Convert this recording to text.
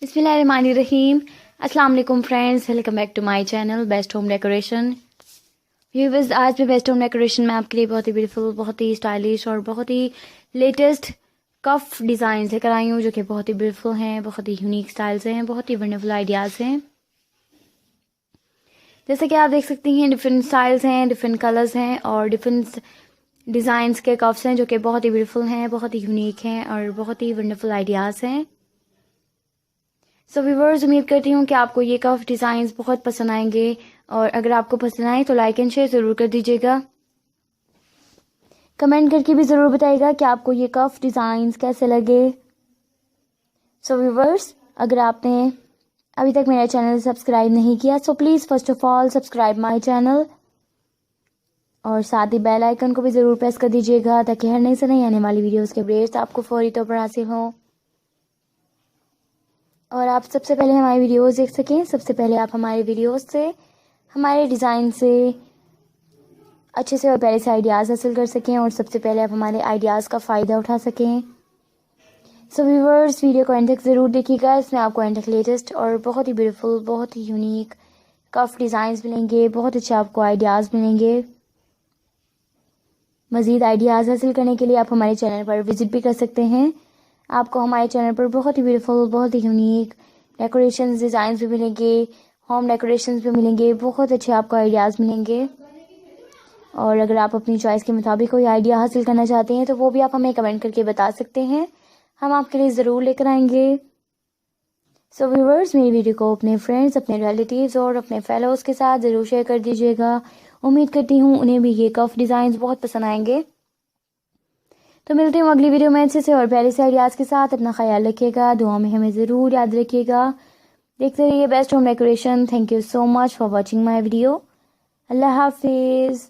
बिस्मिल्लाहिर्रहमानिर्रहीम। अस्सलाम वालेकुम friends, welcome back to my channel best home decoration. Viewers, आज मैं बेस्ट होम डेकोरेशन में आपके लिए बहुत ही ब्यूटीफुल, बहुत ही स्टाइलिश और बहुत ही लेटेस्ट कफ डिज़ाइन लेकर आई हूँ, जो कि बहुत ही ब्यूटीफुल हैं, बहुत ही यूनिक स्टाइल्स हैं, बहुत ही वंडरफुल आइडियाज़ हैं। जैसे कि आप देख सकती हैं, डिफरेंट स्टाइल्स हैं, डिफरेंट कलर्स हैं और डिफरेंट डिज़ाइंस के कफ्स हैं, जो कि बहुत ही ब्यूटीफुल हैं, बहुत ही यूनिक हैं और बहुत ही वंडरफुल आइडियाज़ हैं। सो व्यूअर्स, उम्मीद करती हूँ कि आपको ये कफ डिज़ाइंस बहुत पसंद आएंगे और अगर आपको पसंद आए तो लाइक एंड शेयर ज़रूर कर दीजिएगा। कमेंट करके भी ज़रूर बताइएगा कि आपको ये कफ डिज़ाइंस कैसे लगे। सो व्यूअर्स, अगर आपने अभी तक मेरा चैनल सब्सक्राइब नहीं किया so please first of all subscribe my channel और साथ ही बेल आइकन को भी ज़रूर प्रेस कर दीजिएगा ताकि हर नई से नई आने वाली वीडियोज़ के अपडेट्स आपको फौरी तौर पर हासिल हों और आप सबसे पहले हमारी वीडियोस देख सकें। सबसे पहले आप हमारे वीडियोस से, हमारे डिज़ाइन से अच्छे से और प्यारे से आइडियाज़ हासिल कर सकें और सबसे पहले आप हमारे आइडियाज़ का फ़ायदा उठा सकें। सो व्यूअर्स, वीडियो को एंड तक ज़रूर देखिएगा। इसमें आपको एंड तक लेटेस्ट और बहुत ही ब्यूटीफुल, बहुत ही यूनिक कफ डिज़ाइंस मिलेंगे, बहुत अच्छे आपको आइडियाज़ मिलेंगे। मज़ीद आइडियाज़ हासिल करने के लिए आप हमारे चैनल पर विज़िट भी कर सकते हैं। आपको हमारे चैनल पर बहुत ही ब्यूटीफुल, बहुत ही यूनिक डेकोरेशन डिज़ाइंस भी मिलेंगे, होम डेकोरेशंस भी मिलेंगे, बहुत अच्छे आपको आइडियाज़ मिलेंगे। और अगर आप अपनी चॉइस के मुताबिक कोई आइडिया हासिल करना चाहते हैं तो वो भी आप हमें कमेंट करके बता सकते हैं, हम आपके लिए ज़रूर लेकर आएंगे। सो व्यूअर्स, मेरी वीडियो को अपने फ्रेंड्स, अपने रिलेटिव्स और अपने फेलोज़ के साथ ज़रूर शेयर कर दीजिएगा। उम्मीद करती हूँ उन्हें भी ये कफ डिज़ाइंस बहुत पसंद आएंगे। तो मिलते हैं अगली वीडियो में अच्छे से और प्यारे से आइडियाज़ के साथ। अपना ख्याल रखिएगा, दुआ में हमें ज़रूर याद रखिएगा। देखते रहिए best home decoration. Thank you so much for watching my video. अल्लाह हाफिज़।